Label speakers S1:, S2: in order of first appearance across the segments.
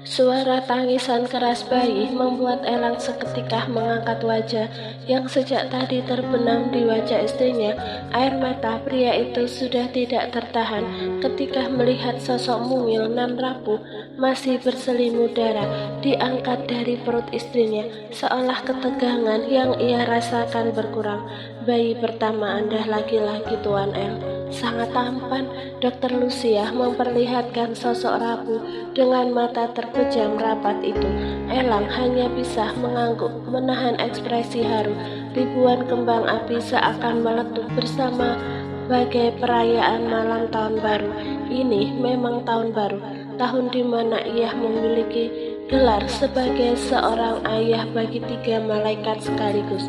S1: Suara tangisan keras bayi membuat Elang seketika mengangkat wajah yang sejak tadi terbenam di wajah istrinya. Air mata pria itu sudah tidak tertahan ketika melihat sosok mungil nan rapuh masih berselimut darah diangkat dari perut istrinya, seolah ketegangan yang ia rasakan berkurang. Bayi pertama Anda laki-laki, Tuan El. Sangat tampan. Dokter Lucia memperlihatkan sosok rapuh dengan mata terpejam rapat itu. Elang hanya bisa mengangguk, menahan ekspresi haru. Ribuan kembang api seakan meletup bersama bagai perayaan malam tahun baru. Ini memang tahun baru, tahun di mana ia memiliki gelar sebagai seorang ayah bagi 3 malaikat sekaligus.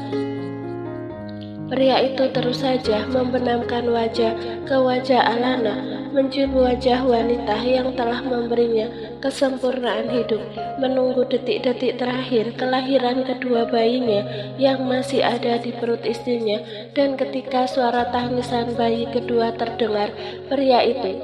S1: Pria itu terus saja membenamkan wajah ke wajah Alana, mencium wajah wanita yang telah memberinya kesempurnaan hidup, menunggu detik-detik terakhir kelahiran kedua bayinya yang masih ada di perut istrinya. Dan ketika suara tangisan bayi kedua terdengar, pria itu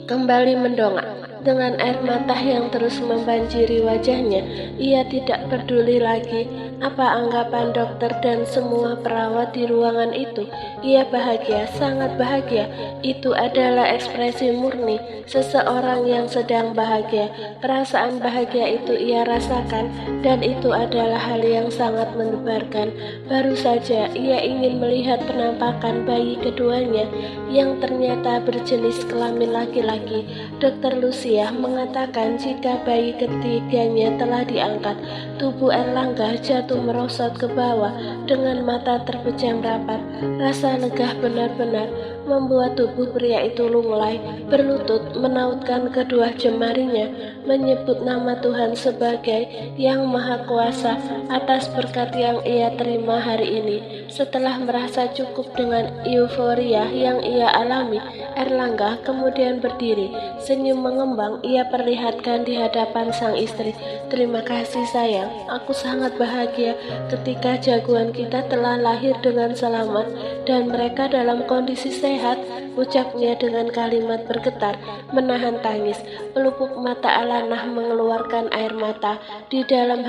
S1: kembali mendongak. Dengan air mata yang terus membanjiri wajahnya, ia tidak peduli lagi apa anggapan dokter dan semua perawat di ruangan itu. Ia bahagia, sangat bahagia. Itu adalah ekspresi murni seseorang yang sedang bahagia. Perasaan bahagia itu ia rasakan, dan itu adalah hal yang sangat mendebarkan. Baru saja ia ingin melihat penampakan bayi keduanya yang ternyata berjenis kelamin laki-laki. Dokter Lucia mengatakan jika bayi ketiganya telah diangkat. Tubuh Erlangga jatuh merosot ke bawah dengan mata terpejam rapat. Rasa lega benar-benar membuat tubuh pria itu lunglai, berlutut, menautkan kedua jemarinya, menyebut nama Tuhan sebagai Yang Maha Kuasa atas berkat yang ia terima hari ini. Setelah merasa cukup dengan euforia yang ia alami, Erlangga kemudian berdiri. Senyum mengembang ia perlihatkan di hadapan sang istri. Terima kasih sayang, aku sangat bahagia ketika jagoan kita telah lahir dengan selamat dan mereka dalam kondisi sehat, ucapnya dengan kalimat bergetar, menahan tangis. Pelupuk mata Alanah mengeluarkan air mata. Di dalam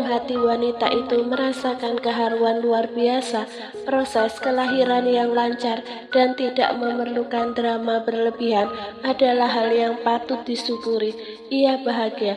S1: hati wanita itu merasakan keharuan luar biasa. Proses kelahiran yang lancar dan tidak memerlukan drama berlebihan adalah hal yang patut disyukuri. Ia bahagia.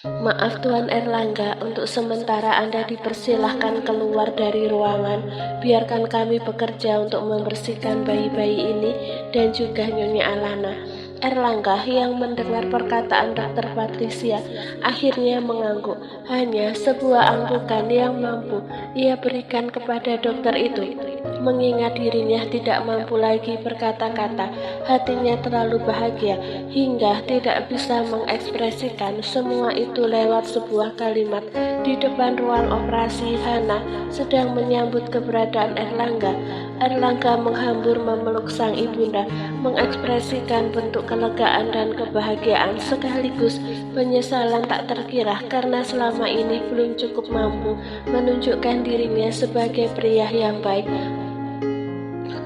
S1: Maaf Tuan Erlangga, untuk sementara Anda dipersilahkan keluar dari ruangan. Biarkan kami bekerja untuk membersihkan bayi-bayi ini dan juga Nyonya Alana. Erlangga yang mendengar perkataan Dr. Patricia akhirnya mengangguk. Hanya sebuah anggukan yang mampu ia berikan kepada dokter itu. Mengingat dirinya tidak mampu lagi berkata-kata, hatinya terlalu bahagia hingga tidak bisa mengekspresikan semua itu lewat sebuah kalimat. Di depan ruang operasi, Hana sedang menyambut keberadaan Erlangga. Erlangga menghambur memeluk sang ibunda, mengekspresikan bentuk kelegaan dan kebahagiaan sekaligus penyesalan tak terkira karena selama ini belum cukup mampu menunjukkan dirinya sebagai pria yang baik,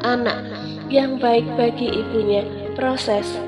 S1: anak yang baik bagi ibunya. Proses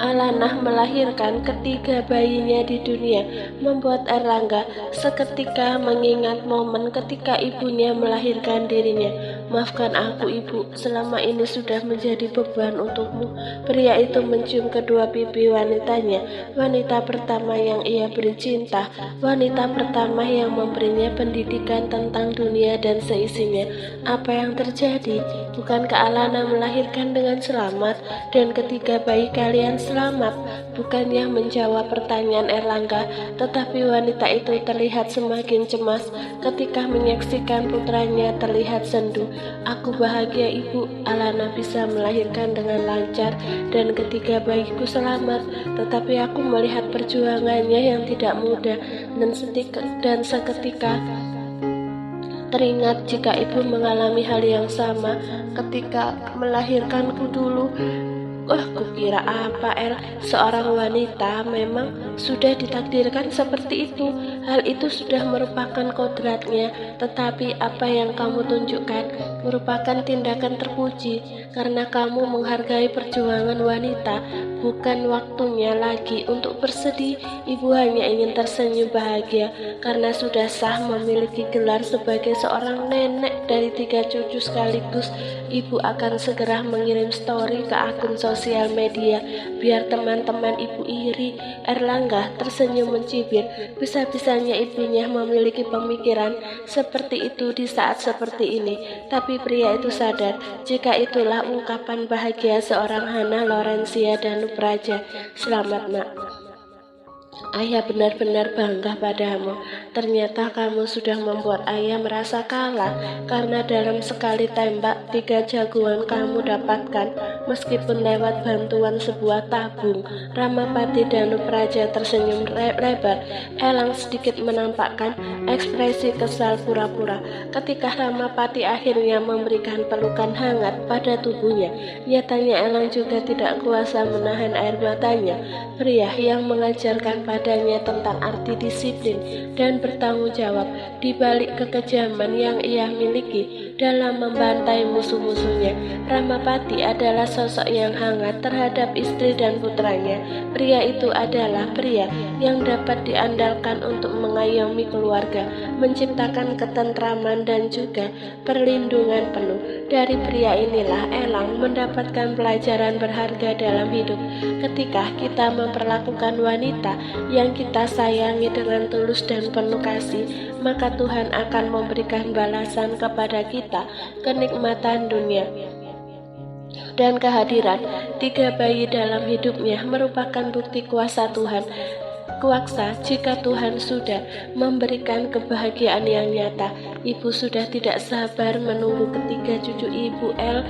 S1: Alanah melahirkan ketiga bayinya di dunia membuat Erlangga seketika mengingat momen ketika ibunya melahirkan dirinya. Maafkan aku ibu, selama ini sudah menjadi beban untukmu. Pria itu mencium kedua pipi wanitanya, wanita pertama yang ia beri cinta, wanita pertama yang memberinya pendidikan tentang dunia dan seisinya. Apa yang terjadi? Bukankah Alana melahirkan dengan selamat dan ketiga bayi kalian selamat? Bukannya menjawab pertanyaan Erlangga, tetapi wanita itu terlihat semakin cemas ketika menyaksikan putranya terlihat sendu. Aku bahagia ibu, Alana bisa melahirkan dengan lancar dan ketiga bayiku selamat, tetapi aku melihat perjuangannya yang tidak mudah dan seketika teringat jika ibu mengalami hal yang sama ketika melahirkanku dulu. Wah, kukira apa, El? Seorang wanita memang sudah ditakdirkan seperti itu. Hal itu sudah merupakan kodratnya. Tetapi apa yang kamu tunjukkan merupakan tindakan terpuji. Karena kamu menghargai perjuangan wanita. Bukan waktunya lagi untuk bersedih. Ibu hanya ingin tersenyum bahagia. Karena sudah sah memiliki gelar sebagai seorang nenek dari 3 cucu sekaligus. Ibu akan segera mengirim story ke akun sosial media biar teman-teman ibu iri. Erlangga tersenyum mencibir. Bisa-bisanya ibunya memiliki pemikiran seperti itu di saat seperti ini. Tapi pria itu sadar jika itulah ungkapan bahagia seorang Hana Lorencia Danupraja. Selamat, Nak. Ayah benar-benar bangga padamu. Ternyata kamu sudah membuat ayah merasa kalah, karena dalam sekali tembak 3 jagoan kamu dapatkan, meskipun lewat bantuan sebuah tabung. Ramapati Danupraja tersenyum lebar. Elang sedikit menampakkan ekspresi kesal pura-pura. Ketika Ramapati akhirnya memberikan pelukan hangat pada tubuhnya, nyatanya Elang juga tidak kuasa menahan air matanya. Pria yang mengajarkan padanya tentang arti disiplin dan bertanggung jawab di balik kekejaman yang ia miliki dalam membantai musuh-musuhnya. Ramapati adalah sosok yang hangat terhadap istri dan putranya. Pria itu adalah pria yang dapat diandalkan untuk mengayomi keluarga, menciptakan ketentraman dan juga perlindungan penuh. Dari pria inilah Elang mendapatkan pelajaran berharga dalam hidup. Ketika kita memperlakukan wanita yang kita sayangi dengan tulus dan penuh kasih, maka Tuhan akan memberikan balasan kepada kita kenikmatan dunia. Dan kehadiran 3 bayi dalam hidupnya merupakan bukti kuasa Tuhan. Kuasa jika Tuhan sudah memberikan kebahagiaan yang nyata. Ibu sudah tidak sabar menunggu ketiga cucu ibu El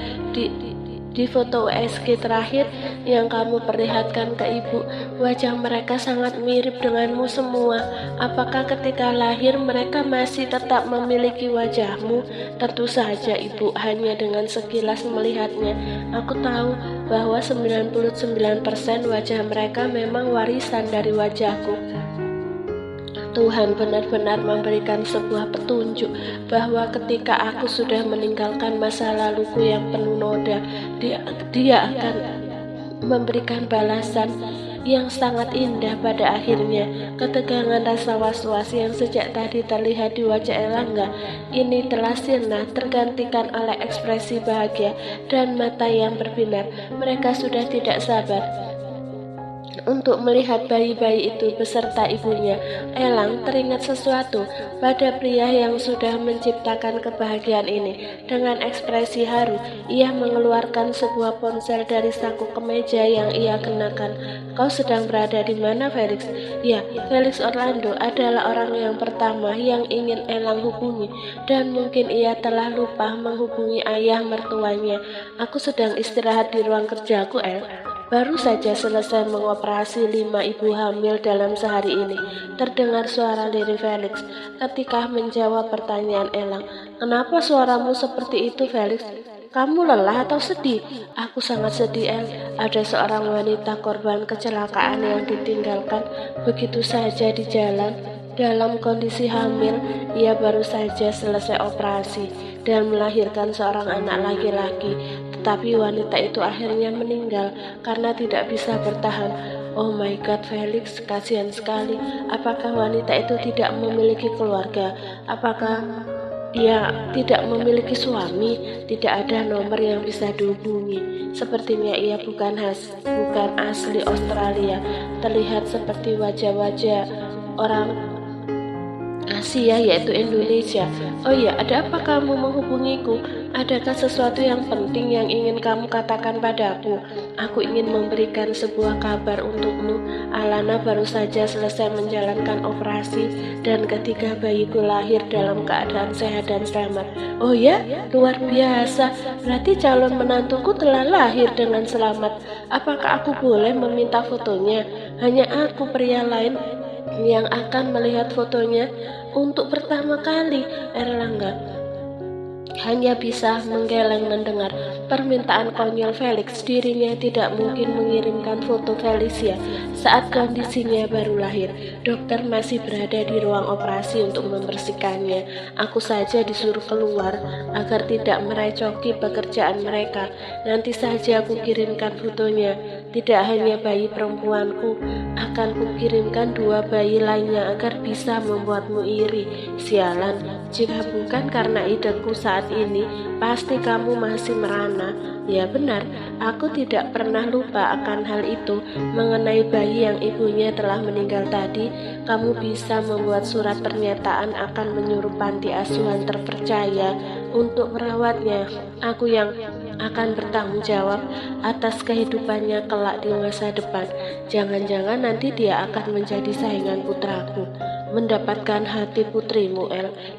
S1: di foto USG terakhir yang kamu perlihatkan ke ibu. Wajah mereka sangat mirip denganmu semua. Apakah ketika lahir mereka masih tetap memiliki wajahmu? Tentu saja ibu hanya dengan sekilas melihatnya. Aku tahu bahwa 99% wajah mereka memang warisan dari wajahku. Tuhan benar-benar memberikan sebuah petunjuk bahwa ketika aku sudah meninggalkan masa laluku yang penuh noda, dia akan memberikan balasan yang sangat indah pada akhirnya. Ketegangan rasa was-was yang sejak tadi terlihat di wajah Erlangga ini telah sirna, tergantikan oleh ekspresi bahagia dan mata yang berbinar. Mereka sudah tidak sabar untuk melihat bayi-bayi itu beserta ibunya. Elang teringat sesuatu pada pria yang sudah menciptakan kebahagiaan ini. Dengan ekspresi haru, ia mengeluarkan sebuah ponsel dari saku kemeja yang ia kenakan. Kau sedang berada di mana, Felix? Ya, Felix Orlando adalah orang yang pertama yang ingin Elang hubungi, dan mungkin ia telah lupa menghubungi ayah mertuanya. Aku sedang istirahat di ruang kerjaku, El. Baru saja selesai mengoperasi 5 ibu hamil dalam sehari ini. Terdengar suara lirih Felix ketika menjawab pertanyaan Elang. Kenapa suaramu seperti itu, Felix? Kamu lelah atau sedih? Aku sangat sedih, El. Ada seorang wanita korban kecelakaan yang ditinggalkan begitu saja di jalan. Dalam kondisi hamil, ia baru saja selesai operasi dan melahirkan seorang anak laki-laki. Tetapi wanita itu akhirnya meninggal karena tidak bisa bertahan. Oh my God, Felix, kasihan sekali. Apakah wanita itu tidak memiliki keluarga? Apakah dia tidak memiliki suami? Tidak ada nomor yang bisa dihubungi. Sepertinya ia bukan asli Australia. Terlihat seperti wajah-wajah orang Asia, yaitu Indonesia. Oh iya, ada apa kamu menghubungiku? Adakah sesuatu yang penting yang ingin kamu katakan padaku? Aku ingin memberikan sebuah kabar untukmu. Alana baru saja selesai menjalankan operasi dan ketiga bayiku lahir dalam keadaan sehat dan selamat. Oh ya, luar biasa. Berarti calon menantuku telah lahir dengan selamat. Apakah aku boleh meminta fotonya? Hanya aku, pria lain, yang akan melihat fotonya untuk pertama kali. Erlangga hanya bisa menggeleng mendengar permintaan konyol Felix. Dirinya tidak mungkin mengirimkan foto Felicia saat kondisinya baru lahir. Dokter masih berada di ruang operasi untuk membersihkannya. Aku saja disuruh keluar agar tidak merecoki pekerjaan mereka. Nanti saja aku kirimkan fotonya. Tidak hanya bayi perempuanku, akan kukirimkan 2 bayi lainnya agar bisa membuatmu iri. Sialan, jika bukan karena ideku saat ini, pasti kamu masih merana. Ya benar, aku tidak pernah lupa akan hal itu. Mengenai bayi yang ibunya telah meninggal tadi, kamu bisa membuat surat pernyataan akan menyuruh panti asuhan terpercaya untuk merawatnya. Aku yang akan bertanggung jawab atas kehidupannya kelak di masa depan. Jangan-jangan nanti dia akan menjadi saingan putraku, mendapatkan hati putrimu.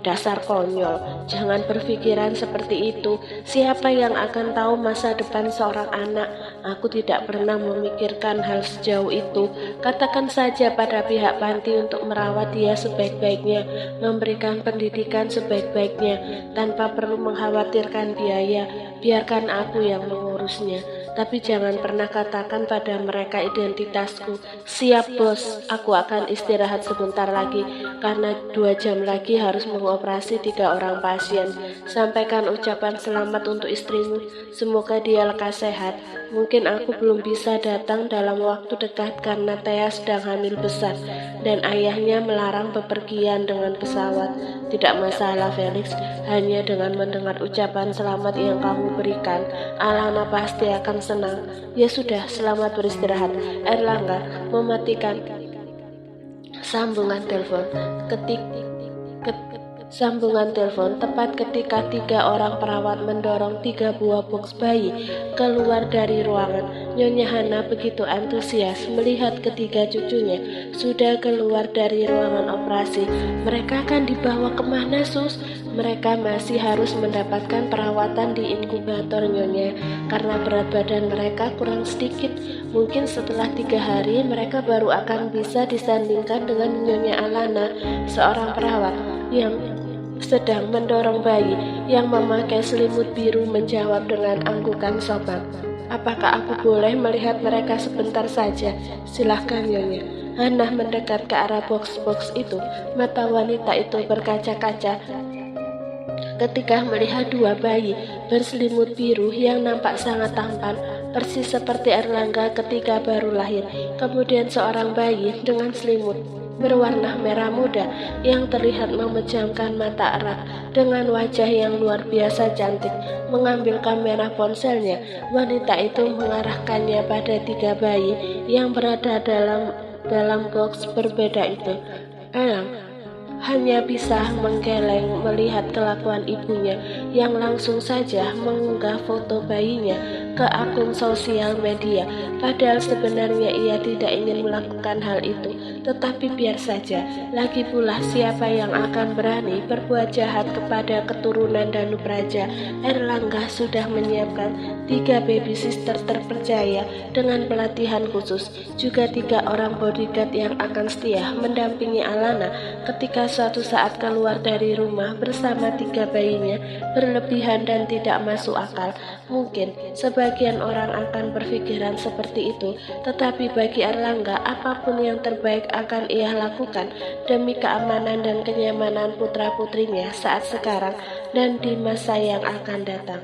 S1: Dasar konyol, jangan berpikiran seperti itu. Siapa yang akan tahu masa depan seorang anak? Aku tidak pernah memikirkan hal sejauh itu. Katakan saja pada pihak panti untuk merawat dia sebaik-baiknya, memberikan pendidikan sebaik-baiknya tanpa perlu mengkhawatirkan biaya. Biarkan aku yang mengurusnya. Tapi jangan pernah katakan pada mereka identitasku. Siap bos, aku akan istirahat sebentar lagi karena 2 jam lagi harus mengoperasi 3 orang pasien. Sampaikan ucapan selamat untuk istrimu, semoga dia lekas sehat. Mungkin aku belum bisa datang dalam waktu dekat karena Thea sedang hamil besar dan ayahnya melarang bepergian dengan pesawat. Tidak masalah Felix, hanya dengan mendengar ucapan selamat yang kamu berikan, Alana pasti akan senang. Ya sudah, selamat beristirahat. Erlangga mematikan sambungan telepon. Sambungan telepon tepat ketika 3 orang perawat mendorong 3 buah box bayi keluar dari ruangan. Nyonya Hana begitu antusias melihat ketiga cucunya sudah keluar dari ruangan operasi. Mereka akan dibawa kemana, Sus? Mereka masih harus mendapatkan perawatan di inkubator, Nyonya, karena berat badan mereka kurang sedikit. Mungkin setelah 3 hari mereka baru akan bisa disandingkan dengan Nyonya Alana, seorang perawat yang sedang mendorong bayi yang memakai selimut biru menjawab dengan anggukan sopan. Apakah aku boleh melihat mereka sebentar saja? Silahkan, Nyonya. Hana mendekat ke arah box-box itu. Mata wanita itu berkaca-kaca ketika melihat 2 bayi berselimut biru yang nampak sangat tampan, persis seperti Erlangga ketika baru lahir. Kemudian seorang bayi dengan selimut berwarna merah muda yang terlihat memejamkan mata erat dengan wajah yang luar biasa cantik. Mengambil kamera ponselnya, wanita itu mengarahkannya pada 3 bayi yang berada dalam box berbeda itu. Elang hanya bisa menggeleng melihat kelakuan ibunya yang langsung saja mengunggah foto bayinya ke akun sosial media. Padahal sebenarnya ia tidak ingin melakukan hal itu, tetapi biar saja. Lagi pula siapa yang akan berani berbuat jahat kepada keturunan Danupraja? Erlangga sudah menyiapkan 3 baby sister terpercaya dengan pelatihan khusus, juga 3 orang bodyguard yang akan setia mendampingi Alana ketika suatu saat keluar dari rumah bersama 3 bayinya. Berlebihan dan tidak masuk akal. Mungkin sebagian orang akan berpikiran seperti itu, tetapi bagi Erlangga apapun yang terbaik akan ia lakukan demi keamanan dan kenyamanan putra-putrinya saat sekarang dan di masa yang akan datang.